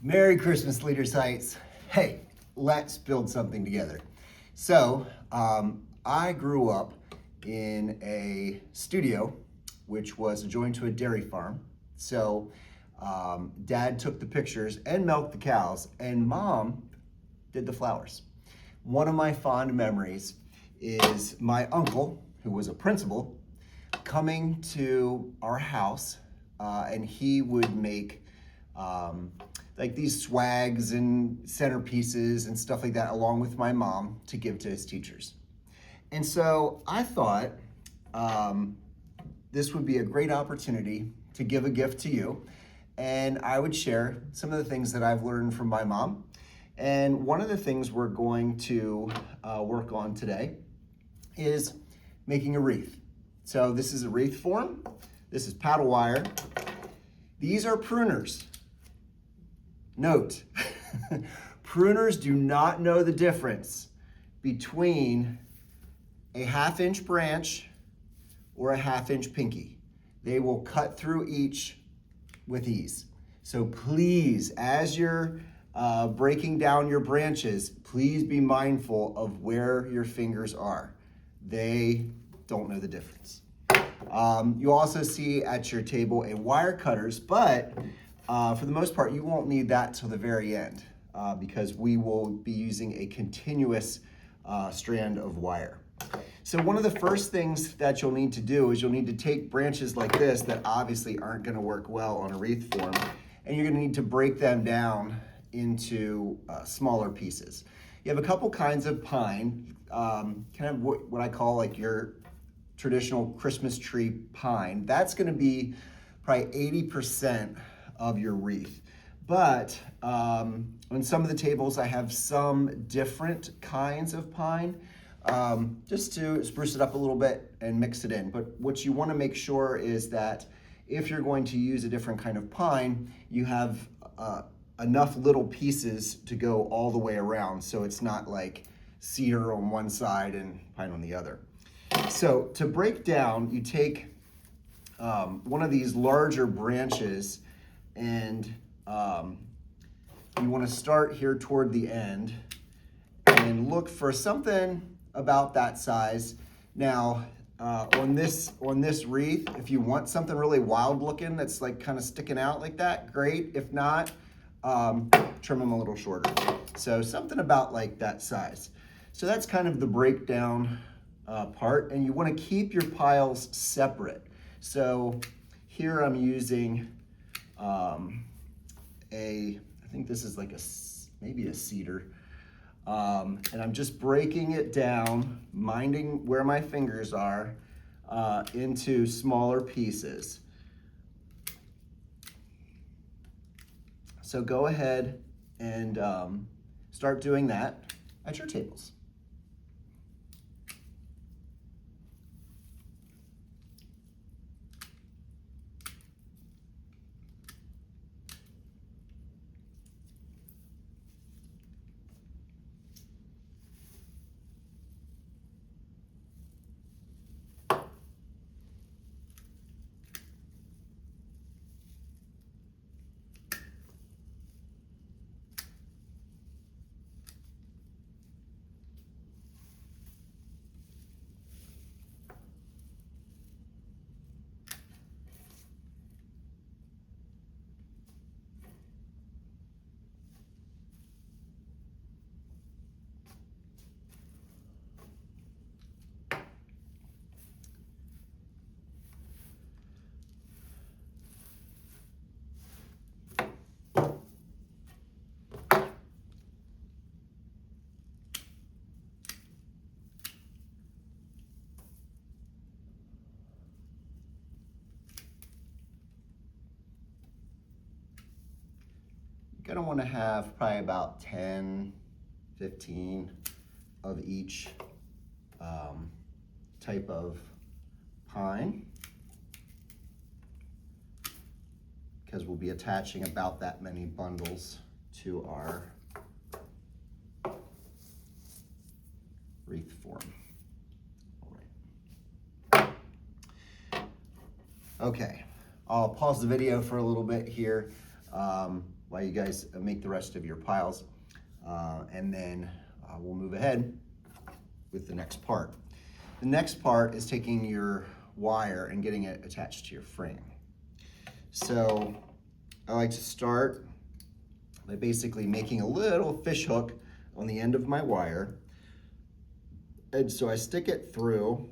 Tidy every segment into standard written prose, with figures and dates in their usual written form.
Merry Christmas, Leaders Heights. Hey, let's build something together. So, I grew up in a studio, which was adjoined to a dairy farm. So, Dad took the pictures and milked the cows, and Mom did the flowers. One of my fond memories is my uncle, who was a principal, coming to our house, and he would make like these swags and centerpieces and stuff like that, along with my mom, to give to his teachers. And so I thought this would be a great opportunity to give a gift to you, and I would share some of the things that I've learned from my mom. And one of the things we're going to work on today is making a wreath. So this is a wreath form. This is paddle wire. These are pruners. Note, pruners do not know the difference between a 1/2 inch branch or a 1/2 inch pinky. They will cut through each with ease. So please, as you're breaking down your branches, please be mindful of where your fingers are. They don't know the difference. You'll also see at your table a wire cutters, but for the most part, you won't need that till the very end because we will be using a continuous strand of wire. So one of the first things that you'll need to do is you'll need to take branches like this that obviously aren't going to work well on a wreath form, and you're going to need to break them down into smaller pieces. You have a couple kinds of pine, kind of what I call like your traditional Christmas tree pine. That's going to be probably 80% of your wreath. But on some of the tables, I have some different kinds of pine, just to spruce it up a little bit and mix it in. But what you want to make sure is that if you're going to use a different kind of pine, you have enough little pieces to go all the way around, so it's not like cedar on one side and pine on the other. So to break down, you take one of these larger branches, and you want to start here toward the end and look for something about that size. Now on this wreath, if you want something really wild looking that's like kind of sticking out like that, great. If not, trim them a little shorter. So something about like that size. So that's kind of the breakdown part, and you want to keep your piles separate. So here I'm using I think this is like maybe a cedar, and I'm just breaking it down, minding where my fingers are, into smaller pieces. So go ahead and start doing that at your tables. You're gonna wanna have probably about 10, 15 of each type of pine, because we'll be attaching about that many bundles to our wreath form. All right. Okay, I'll pause the video for a little bit here. while you guys make the rest of your piles. And then we'll move ahead with the next part. The next part is taking your wire and getting it attached to your frame. So I like to start by basically making a little fish hook on the end of my wire. And so I stick it through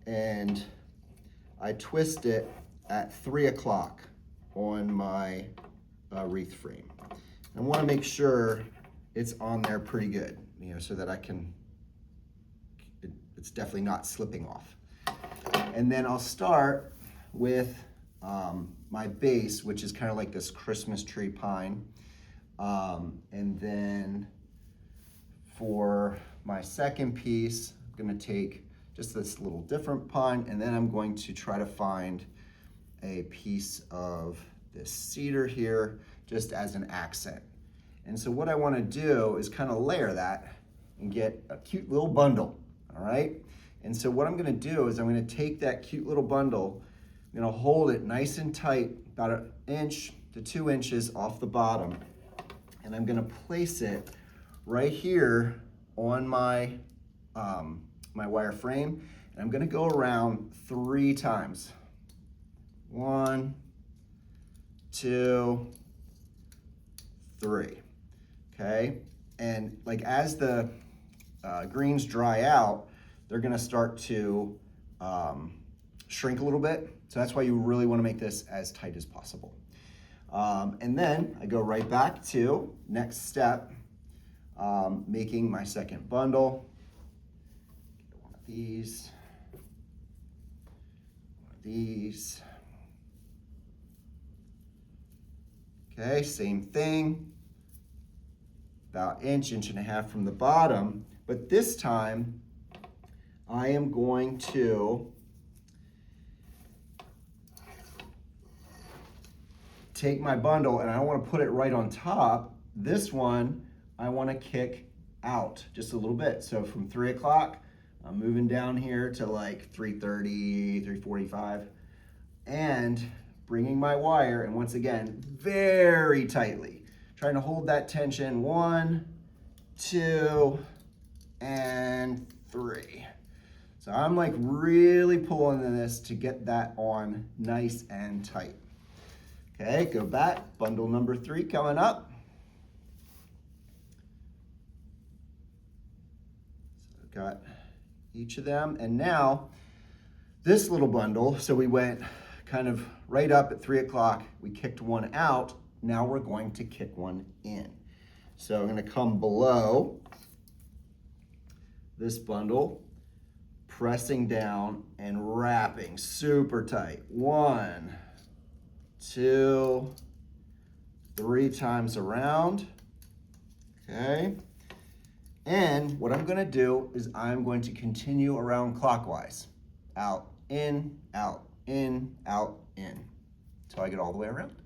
and I twist it at 3 o'clock on my wreath frame. I want to make sure it's on there pretty good, so that it's definitely not slipping off. And then I'll start with my base, which is kind of like this Christmas tree pine. And then for my second piece, I'm going to take just this little different pine, and then I'm going to try to find a piece of this cedar here just as an accent. And so what I want to do is kind of layer that and get a cute little bundle, all right? And so what I'm going to do is I'm going to take that cute little bundle, I'm going to hold it nice and tight, about 1 inch to 2 inches off the bottom, and I'm going to place it right here on my my wire frame, and I'm going to go around 3 times. 1, 2, 3. Okay, and like as the greens dry out, they're going to start to shrink a little bit. So that's why you really want to make this as tight as possible. And then I go right back to next step, making my second bundle. Get one of these, one of these. Okay, same thing. About 1 inch, 1.5 inches from the bottom, but this time I am going to take my bundle and I don't want to put it right on top. This one I want to kick out just a little bit. So from 3 o'clock, I'm moving down here to like 3:30, 3:45, and bringing my wire, and once again, very tightly, trying to hold that tension. 1, 2, and 3. So I'm like really pulling this to get that on nice and tight. Okay, go back, bundle number 3 coming up. So I've got each of them, and now this little bundle, so we went kind of right up at 3 o'clock, we kicked one out, now we're going to kick one in. So I'm going to come below this bundle, pressing down and wrapping super tight. 1, 2, 3 times around. Okay. And what I'm going to do is I'm going to continue around clockwise. Out, in, out, in, out, in. Until I get all the way around.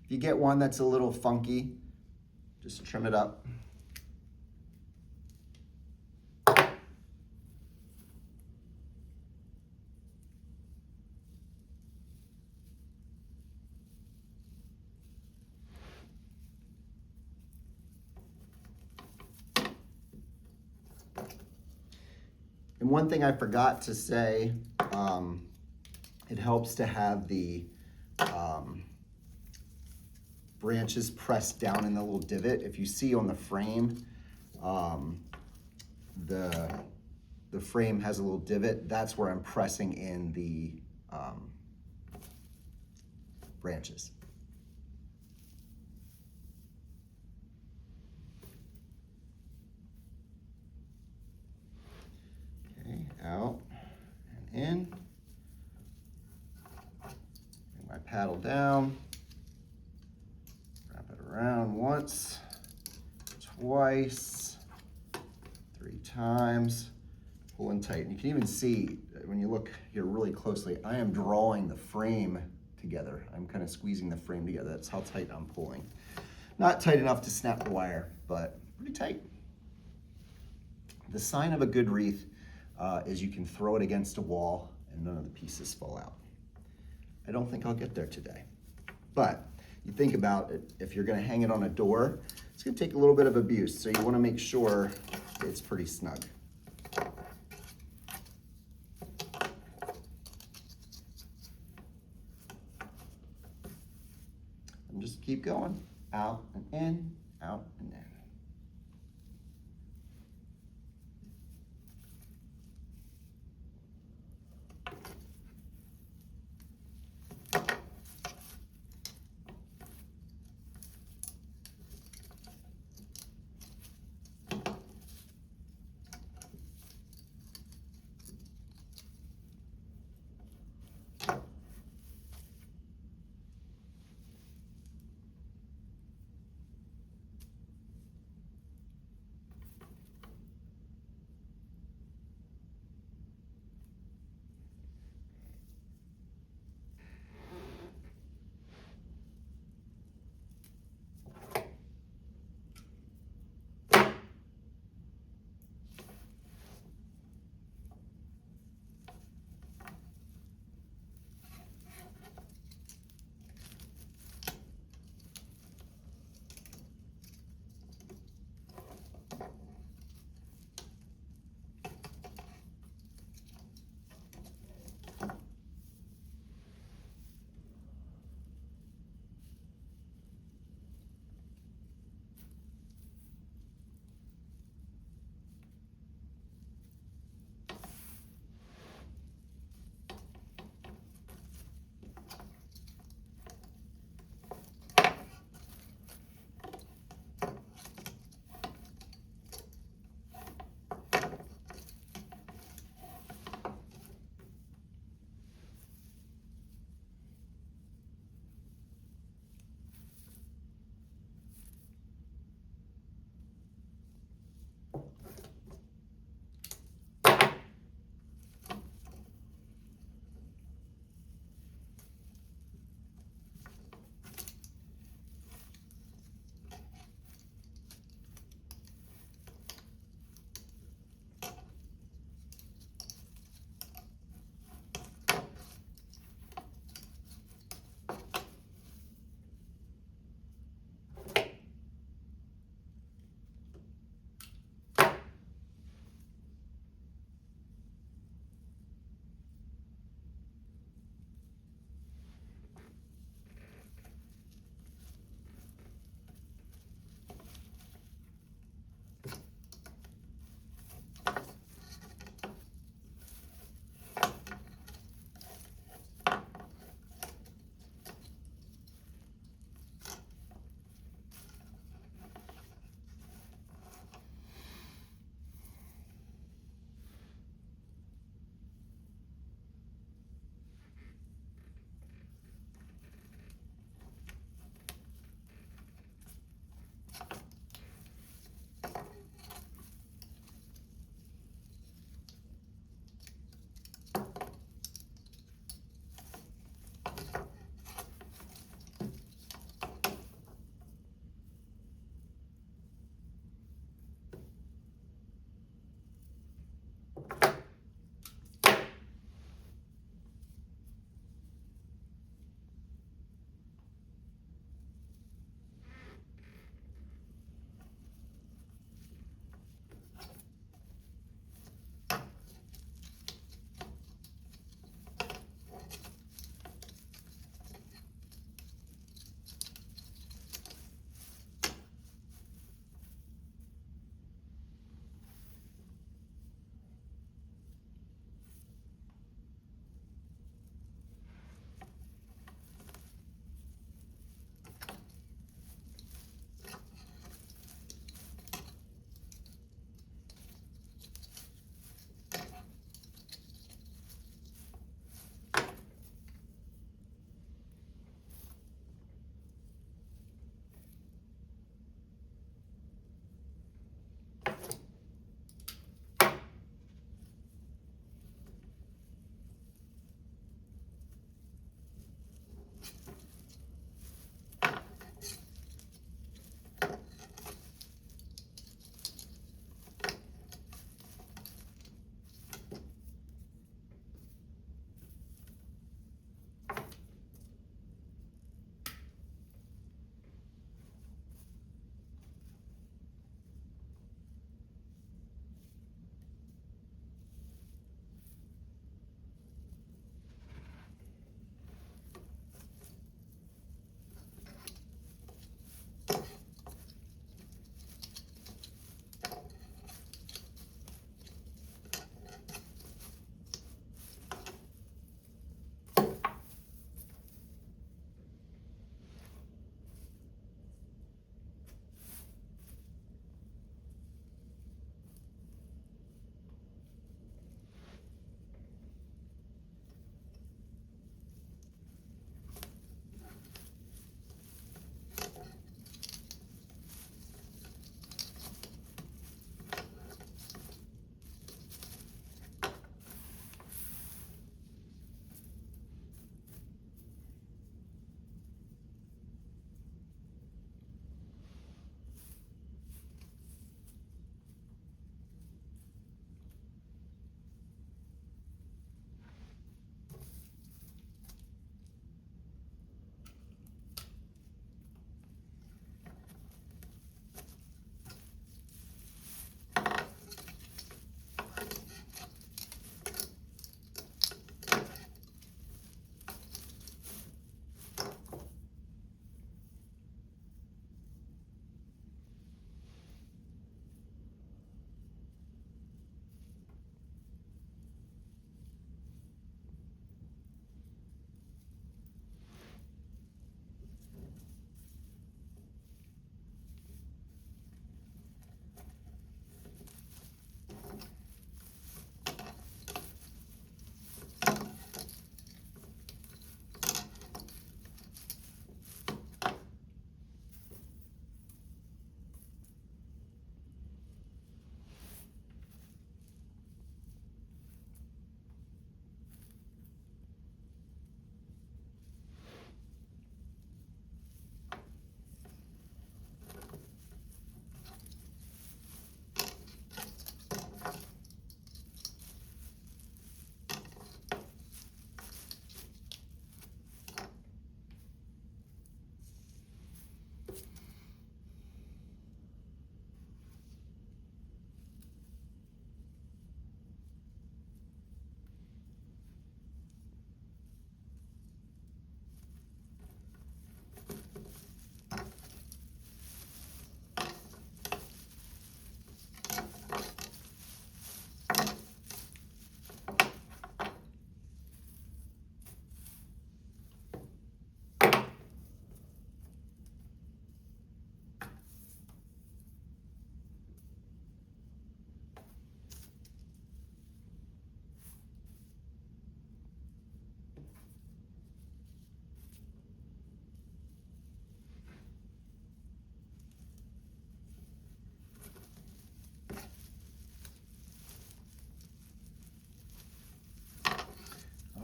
If you get one that's a little funky, just trim it up. And one thing I forgot to say, it helps to have the branches pressed down in the little divot. If you see on the frame, the frame has a little divot. That's where I'm pressing in the branches. Okay, out and in. Bring my paddle down. Wrap it around once, twice, 3 times. Pull in tight. And you can even see when you look here really closely, I am drawing the frame together. I'm kind of squeezing the frame together. That's how tight I'm pulling. Not tight enough to snap the wire, but pretty tight. The sign of a good wreath is you can throw it against a wall and none of the pieces fall out. I don't think I'll get there today. But you think about it, if you're gonna hang it on a door, it's gonna take a little bit of abuse, so you wanna make sure it's pretty snug. And just keep going, out and in, out and in.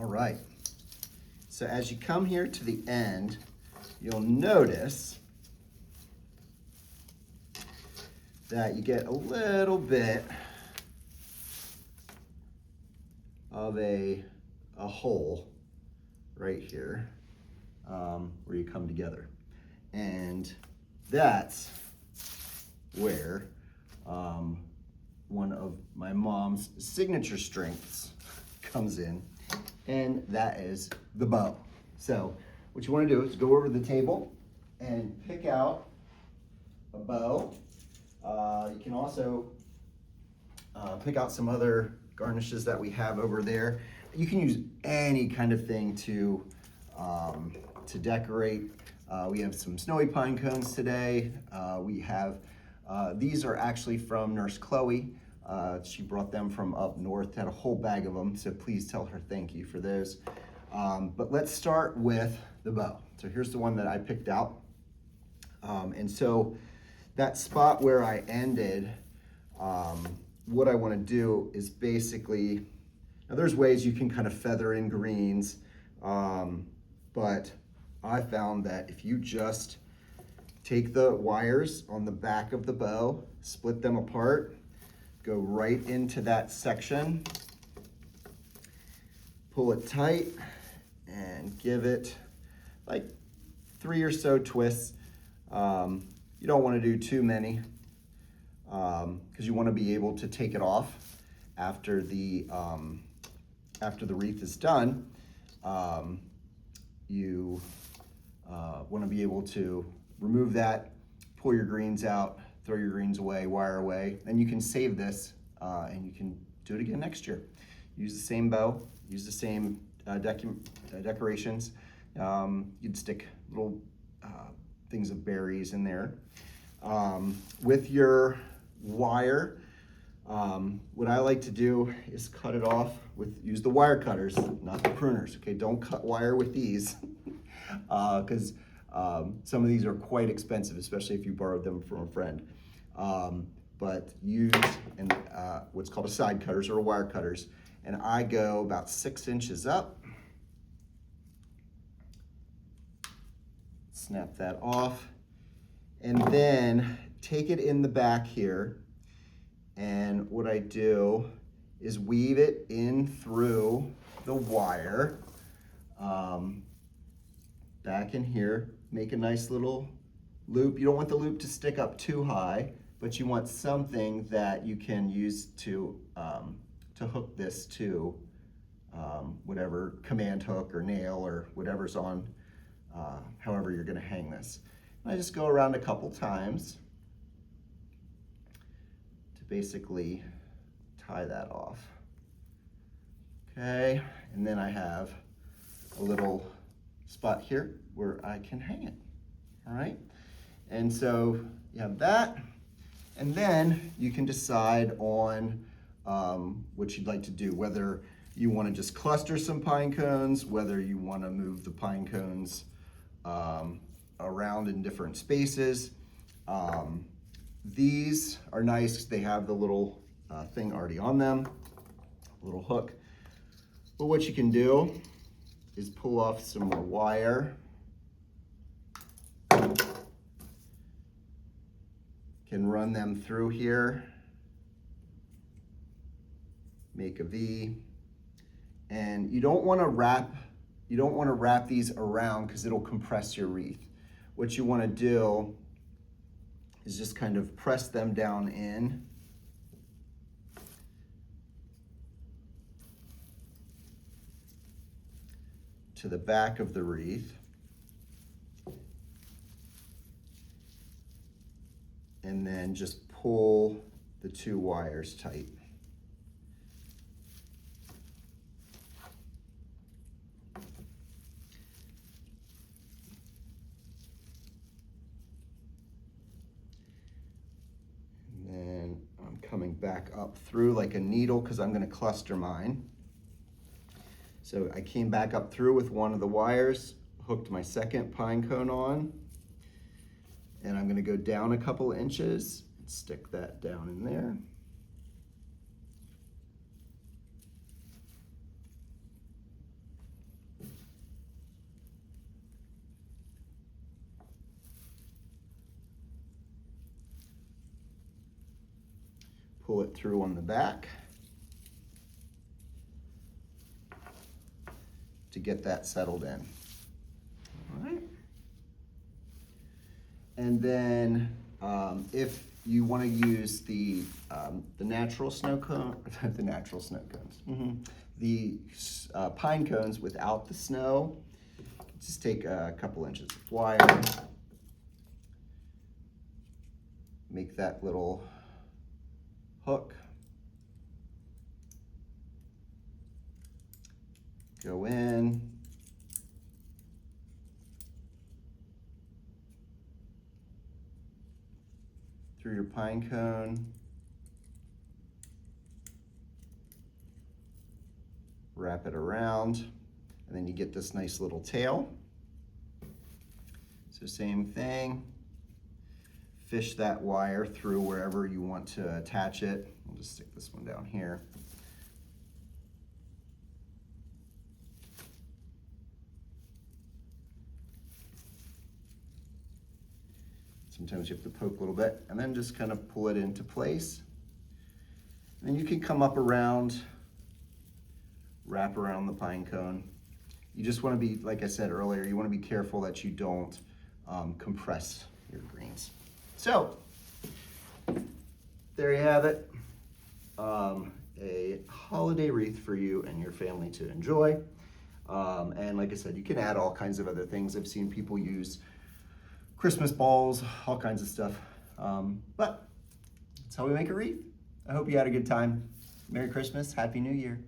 All right. So as you come here to the end, you'll notice that you get a little bit of a hole right here where you come together. And that's where one of my mom's signature strengths comes in, and that is the bow. So what you want to do is go over to the table and pick out a bow. You can also pick out some other garnishes that we have over there. You can use any kind of thing to decorate. We have some snowy pine cones today. We have, these are actually from Nurse Chloe. She brought them from up north, had a whole bag of them, so please tell her thank you for those. But let's start with the bow. So here's the one that I picked out. And so that spot where I ended, what I want to do is basically, now there's ways you can kind of feather in greens, but I found that if you just take the wires on the back of the bow, split them apart, go right into that section, pull it tight, and give it like 3 or so twists. You don't want to do too many because you want to be able to take it off after the wreath is done. You want to be able to remove that, pull your greens out, throw your greens away, wire away, and you can save this and you can do it again next year. Use the same bow, use the same decorations. You'd stick little things of berries in there. With your wire, what I like to do is cut it off use the wire cutters, not the pruners. Okay, don't cut wire with these because some of these are quite expensive, especially if you borrowed them from a friend. But use what's called a side cutters or wire cutters, and I go about 6 inches up. Snap that off, and then take it in the back here, and what I do is weave it in through the wire, back in here, make a nice little loop. You don't want the loop to stick up too high, but you want something that you can use to hook this to whatever command hook or nail or whatever's on, however you're gonna hang this. And I just go around a couple times to basically tie that off. Okay, and then I have a little spot here where I can hang it, all right? And so you have that, and then you can decide on what you'd like to do, whether you want to just cluster some pine cones, whether you want to move the pine cones around in different spaces. These are nice. They have the little thing already on them, little hook. But what you can do is pull off some more wire. Can run them through here, make a V, and you don't want to wrap these around because it'll compress your wreath. What you want to do is just kind of press them down in. To the back of the wreath. And then just pull the 2 wires tight. And then I'm coming back up through like a needle because I'm going to cluster mine. So I came back up through with one of the wires, hooked my second pine cone on, and I'm gonna go down a couple inches and stick that down in there. pull it through on the back to get that settled in. All right. And then if you want to use the natural snow cone, the natural snow cones, the pine cones without the snow, just take a couple inches of wire, make that little hook, go in, through your pine cone, wrap it around, and then you get this nice little tail. So same thing, fish that wire through wherever you want to attach it. I'll just stick this one down here. Sometimes you have to poke a little bit and then just kind of pull it into place. And then you can come up around, wrap around the pine cone. You just want to be, like I said earlier, you want to be careful that you don't compress your greens. So, there you have it. A holiday wreath for you and your family to enjoy. And like I said, you can add all kinds of other things. I've seen people use Christmas balls, all kinds of stuff. But that's how we make a wreath. I hope you had a good time. Merry Christmas, Happy New Year.